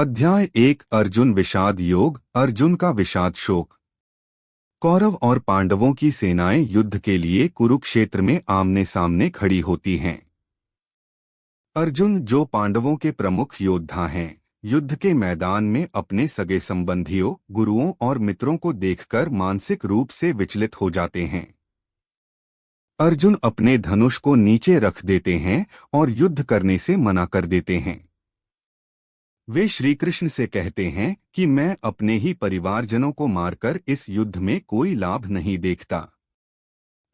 अध्याय 1 अर्जुन विषाद योग। अर्जुन का विषाद शोक। कौरव और पांडवों की सेनाएं युद्ध के लिए कुरुक्षेत्र में आमने सामने खड़ी होती हैं। अर्जुन, जो पांडवों के प्रमुख योद्धा हैं, युद्ध के मैदान में अपने सगे संबंधियों, गुरुओं और मित्रों को देखकर मानसिक रूप से विचलित हो जाते हैं। अर्जुन अपने धनुष को नीचे रख देते हैं और युद्ध करने से मना कर देते हैं। वे श्रीकृष्ण से कहते हैं कि मैं अपने ही परिवारजनों को मारकर इस युद्ध में कोई लाभ नहीं देखता।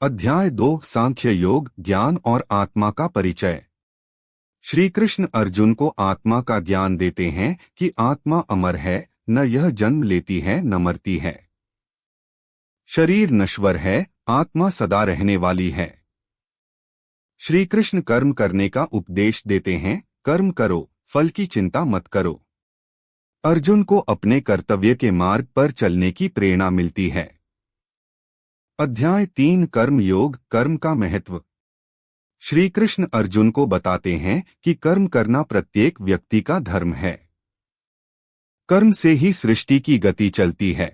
अध्याय 2 सांख्य योग, ज्ञान और आत्मा का परिचय। श्रीकृष्ण अर्जुन को आत्मा का ज्ञान देते हैं कि आत्मा अमर है, न यह जन्म लेती है न मरती है। शरीर नश्वर है, आत्मा सदा रहने वाली है। श्रीकृष्ण कर्म करने का उपदेश देते हैं, कर्म करो, फल की चिंता मत करो। अर्जुन को अपने कर्तव्य के मार्ग पर चलने की प्रेरणा मिलती है। अध्याय 3 कर्म योग, कर्म का महत्व। श्रीकृष्ण अर्जुन को बताते हैं कि कर्म करना प्रत्येक व्यक्ति का धर्म है। कर्म से ही सृष्टि की गति चलती है।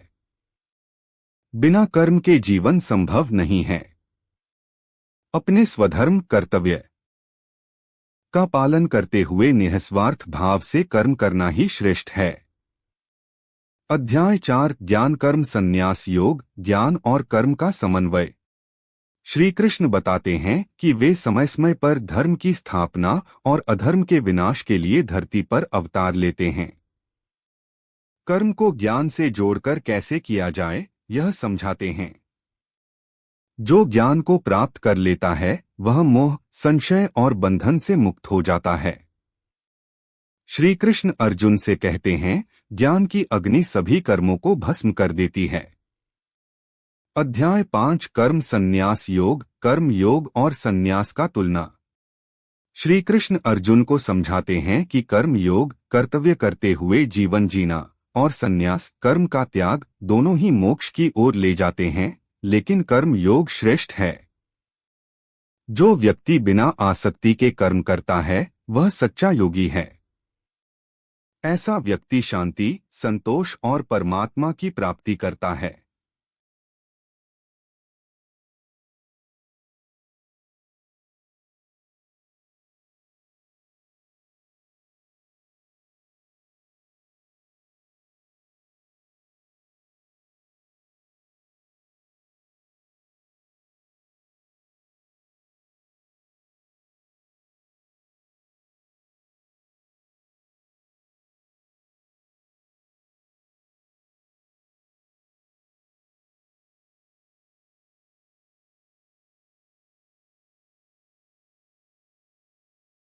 बिना कर्म के जीवन संभव नहीं है। अपने स्वधर्म कर्तव्य का पालन करते हुए निःस्वार्थ भाव से कर्म करना ही श्रेष्ठ है। अध्याय 4 ज्ञान कर्म संन्यास योग, ज्ञान और कर्म का समन्वय। श्रीकृष्ण बताते हैं कि वे समय समय पर धर्म की स्थापना और अधर्म के विनाश के लिए धरती पर अवतार लेते हैं। कर्म को ज्ञान से जोड़कर कैसे किया जाए, यह समझाते हैं। जो ज्ञान को प्राप्त कर लेता है, वह मोह, संशय और बंधन से मुक्त हो जाता है। श्रीकृष्ण अर्जुन से कहते हैं, ज्ञान की अग्नि सभी कर्मों को भस्म कर देती है। अध्याय 5 कर्म संन्यास योग, कर्म योग और संन्यास का तुलना। श्रीकृष्ण अर्जुन को समझाते हैं कि कर्म योग, कर्तव्य करते हुए जीवन जीना, और संन्यास, कर्म का त्याग, दोनों ही मोक्ष की ओर ले जाते हैं, लेकिन कर्म योग श्रेष्ठ है। जो व्यक्ति बिना आसक्ति के कर्म करता है, वह सच्चा योगी है। ऐसा व्यक्ति शांति, संतोष और परमात्मा की प्राप्ति करता है।